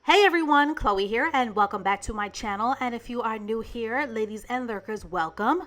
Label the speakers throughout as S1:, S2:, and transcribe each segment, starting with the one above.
S1: Hey everyone, Chloe here, and welcome back to my channel. And if you are new here, ladies and lurkers, welcome.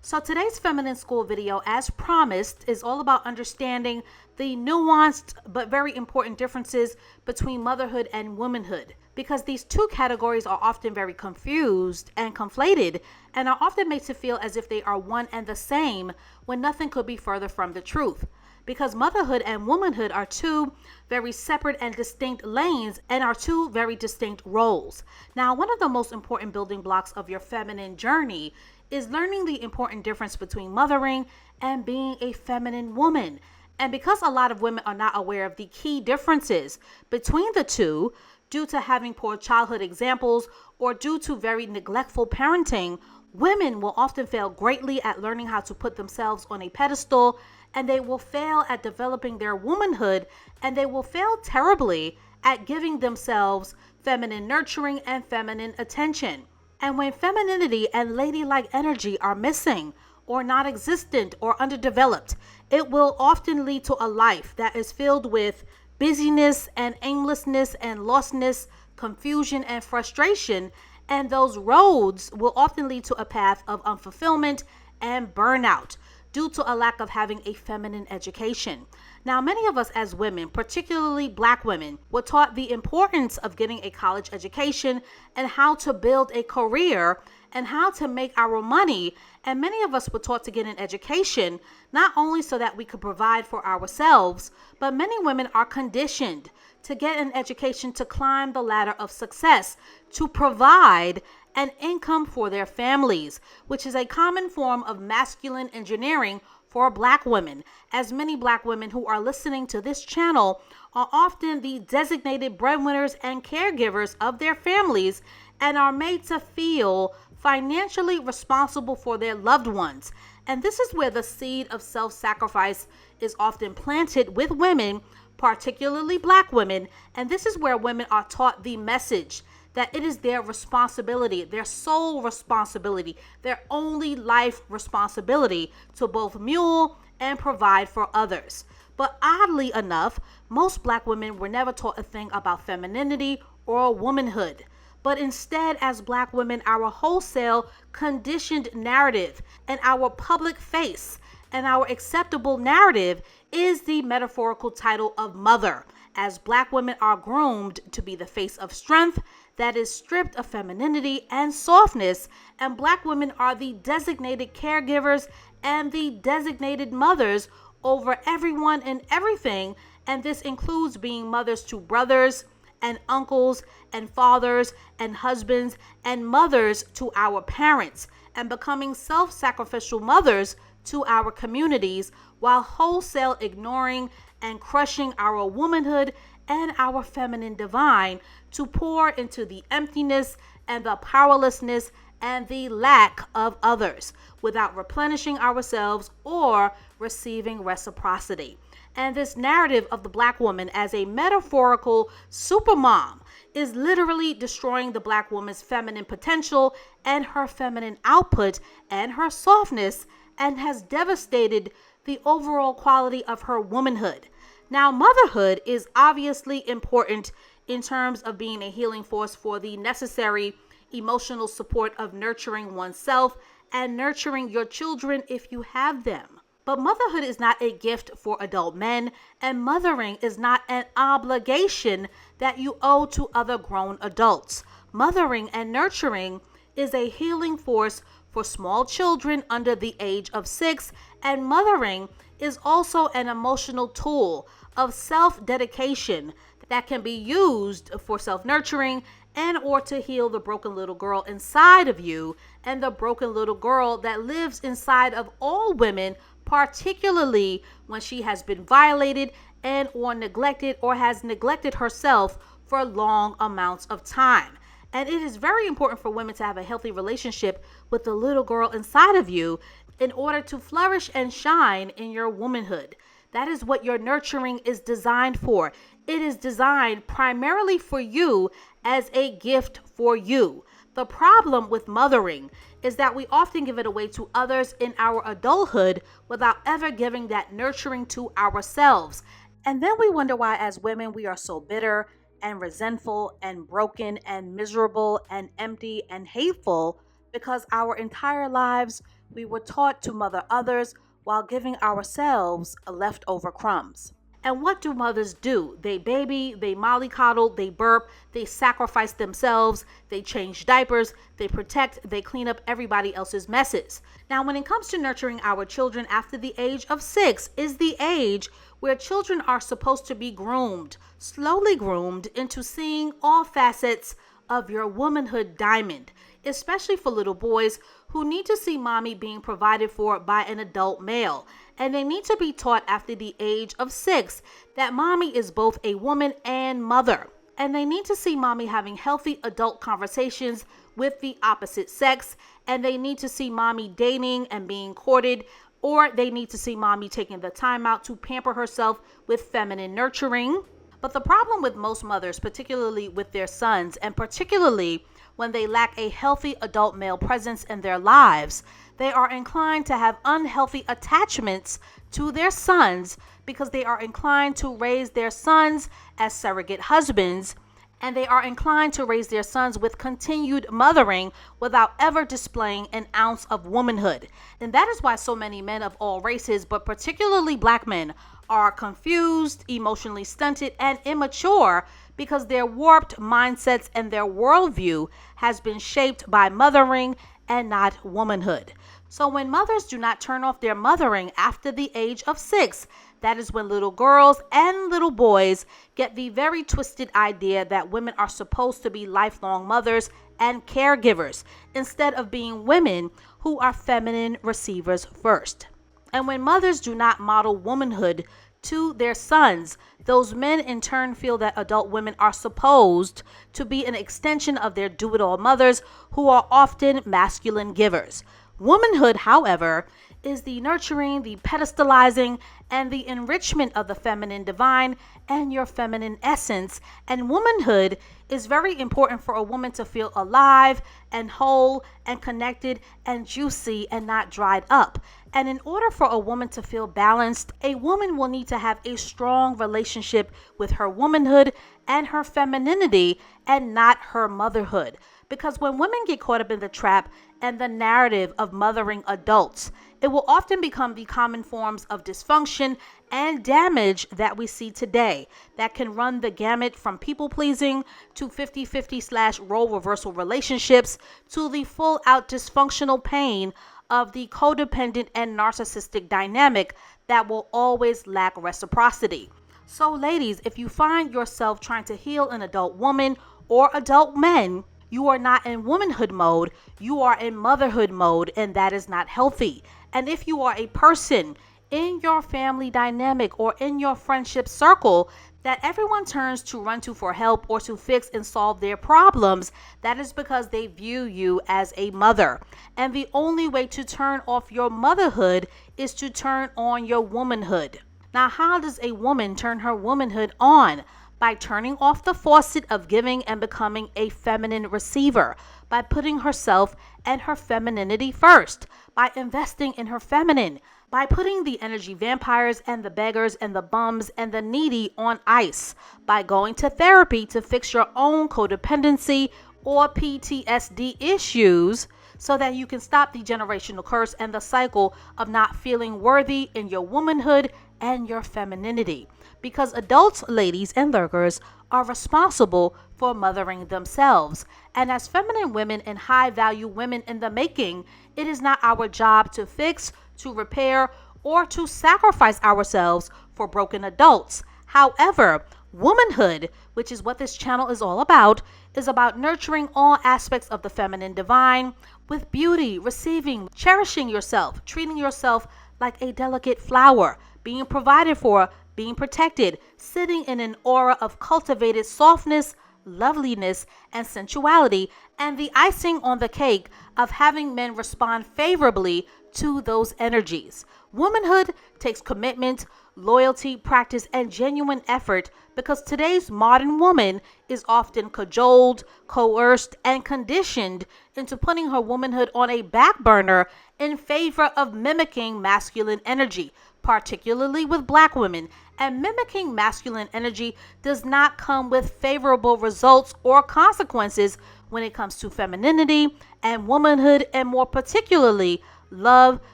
S1: So today's Feminine School video, as promised, is all about understanding the nuanced but very important differences between motherhood and womanhood, because these two categories are often very confused and conflated and are often made to feel as if they are one and the same when nothing could be further from the truth. Because motherhood and womanhood are two very separate and distinct lanes and are two very distinct roles. Now, one of the most important building blocks of your feminine journey is learning the important difference between mothering and being a feminine woman. And because a lot of women are not aware of the key differences between the two, due to having poor childhood examples or due to very neglectful parenting, women will often fail greatly at learning how to put themselves on a pedestal, and they will fail at developing their womanhood, and they will fail terribly at giving themselves feminine nurturing and feminine attention. And when femininity and ladylike energy are missing or non-existent or underdeveloped, it will often lead to a life that is filled with busyness and aimlessness and lostness, confusion and frustration, and those roads will often lead to a path of unfulfillment and burnout due to a lack of having a feminine education. Now, many of us as women, particularly Black women, were taught the importance of getting a college education and how to build a career and how to make our money. And many of us were taught to get an education, not only so that we could provide for ourselves, but many women are conditioned to get an education to climb the ladder of success, to provide an income for their families, which is a common form of masculine engineering for Black women, as many Black women who are listening to this channel are often the designated breadwinners and caregivers of their families and are made to feel financially responsible for their loved ones. And this is where the seed of self-sacrifice is often planted with women, particularly Black women, and this is where women are taught the message that it is their responsibility, their sole responsibility, their only life responsibility to both mule and provide for others. But oddly enough, most Black women were never taught a thing about femininity or womanhood. But instead, as Black women, our wholesale conditioned narrative and our public face and our acceptable narrative is the metaphorical title of mother, as Black women are groomed to be the face of strength that is stripped of femininity and softness, and Black women are the designated caregivers and the designated mothers over everyone and everything, and this includes being mothers to brothers and uncles and fathers and husbands and mothers to our parents, and becoming self-sacrificial mothers to our communities while wholesale ignoring and crushing our womanhood and our feminine divine to pour into the emptiness and the powerlessness and the lack of others without replenishing ourselves or receiving reciprocity. And this narrative of the Black woman as a metaphorical supermom is literally destroying the Black woman's feminine potential and her feminine output and her softness, and has devastated the overall quality of her womanhood. Now, motherhood is obviously important in terms of being a healing force for the necessary emotional support of nurturing oneself and nurturing your children if you have them. But motherhood is not a gift for adult men, and mothering is not an obligation that you owe to other grown adults. Mothering and nurturing is a healing force for small children under the age of 6, and mothering is also an emotional tool of self-dedication that can be used for self-nurturing and or to heal the broken little girl inside of you and the broken little girl that lives inside of all women, particularly when she has been violated and or neglected or has neglected herself for long amounts of time. And it is very important for women to have a healthy relationship with the little girl inside of you in order to flourish and shine in your womanhood. That is what your nurturing is designed for. It is designed primarily for you as a gift for you. The problem with mothering is that we often give it away to others in our adulthood without ever giving that nurturing to ourselves. And then we wonder why, as women, we are so bitter and resentful and broken and miserable and empty and hateful because our entire lives we were taught to mother others while giving ourselves leftover crumbs. And what do mothers do? They baby, they mollycoddle, they burp, they sacrifice themselves, they change diapers, they protect, they clean up everybody else's messes. Now, when it comes to nurturing our children after the age of 6 is the age where children are supposed to be groomed, slowly groomed into seeing all facets of your womanhood diamond, especially for little boys who need to see mommy being provided for by an adult male. And they need to be taught after the age of 6 that mommy is both a woman and mother. And they need to see mommy having healthy adult conversations with the opposite sex. And they need to see mommy dating and being courted, or they need to see mommy taking the time out to pamper herself with feminine nurturing. But the problem with most mothers, particularly with their sons, and particularly when they lack a healthy adult male presence in their lives, they are inclined to have unhealthy attachments to their sons because they are inclined to raise their sons as surrogate husbands, and they are inclined to raise their sons with continued mothering without ever displaying an ounce of womanhood. And that is why so many men of all races, but particularly black men, are confused, emotionally stunted, and immature because their warped mindsets and their worldview has been shaped by mothering and not womanhood. So when mothers do not turn off their mothering after the age of 6, that is when little girls and little boys get the very twisted idea that women are supposed to be lifelong mothers and caregivers instead of being women who are feminine receivers first. And when mothers do not model womanhood to their sons, those men in turn feel that adult women are supposed to be an extension of their do-it-all mothers who are often masculine givers. Womanhood, however, is the nurturing, the pedestalizing, and the enrichment of the feminine divine and your feminine essence. And womanhood is very important for a woman to feel alive and whole and connected and juicy and not dried up. And in order for a woman to feel balanced, a woman will need to have a strong relationship with her womanhood and her femininity and not her motherhood. Because when women get caught up in the trap and the narrative of mothering adults, it will often become the common forms of dysfunction and damage that we see today that can run the gamut from people pleasing to 50-50 / role reversal relationships to the full out dysfunctional pain of the codependent and narcissistic dynamic that will always lack reciprocity. So ladies, if you find yourself trying to heal an adult woman or adult men, you are not in womanhood mode, you are in motherhood mode, and that is not healthy. And if you are a person in your family dynamic or in your friendship circle that everyone turns to run to for help or to fix and solve their problems, that is because they view you as a mother. And the only way to turn off your motherhood is to turn on your womanhood. Now, how does a woman turn her womanhood on? By turning off the faucet of giving and becoming a feminine receiver, by putting herself and her femininity first, by investing in her feminine, by putting the energy vampires and the beggars and the bums and the needy on ice, by going to therapy to fix your own codependency or PTSD issues so that you can stop the generational curse and the cycle of not feeling worthy in your womanhood and your femininity. Because adults, ladies, and lurkers are responsible for mothering themselves. And as feminine women and high value women in the making, it is not our job to fix, to repair, or to sacrifice ourselves for broken adults. However, womanhood, which is what this channel is all about, is about nurturing all aspects of the feminine divine with beauty, receiving, cherishing yourself, treating yourself like a delicate flower, being provided for, being protected, sitting in an aura of cultivated softness, loveliness, and sensuality, and the icing on the cake of having men respond favorably to those energies. Womanhood takes commitment, loyalty, practice, and genuine effort because today's modern woman is often cajoled, coerced, and conditioned into putting her womanhood on a back burner in favor of mimicking masculine energy, particularly with Black women, and mimicking masculine energy does not come with favorable results or consequences when it comes to femininity and womanhood, and more particularly love,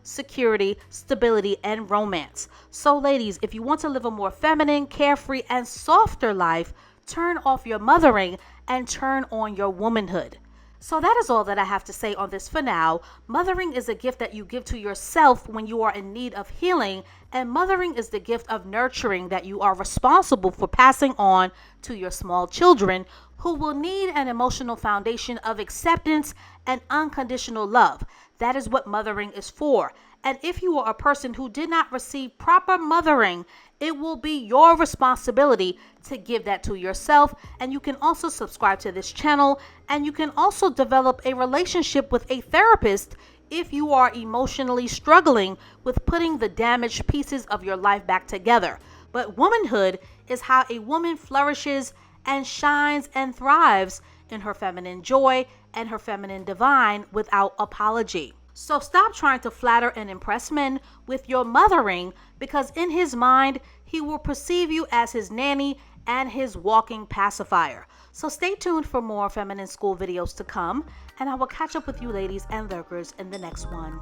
S1: security, stability, and romance. So, ladies, if you want to live a more feminine, carefree, and softer life, turn off your mothering and turn on your womanhood. So that is all that I have to say on this for now. Mothering is a gift that you give to yourself when you are in need of healing, and mothering is the gift of nurturing that you are responsible for passing on to your small children, who will need an emotional foundation of acceptance and unconditional love. That is what mothering is for. And if you are a person who did not receive proper mothering, it will be your responsibility to give that to yourself. And you can also subscribe to this channel, and you can also develop a relationship with a therapist if you are emotionally struggling with putting the damaged pieces of your life back together. But womanhood is how a woman flourishes and shines and thrives in her feminine joy and her feminine divine without apology. So stop trying to flatter and impress men with your mothering, because in his mind, he will perceive you as his nanny and his walking pacifier. So stay tuned for more feminine school videos to come, and I will catch up with you ladies and lurkers in the next one.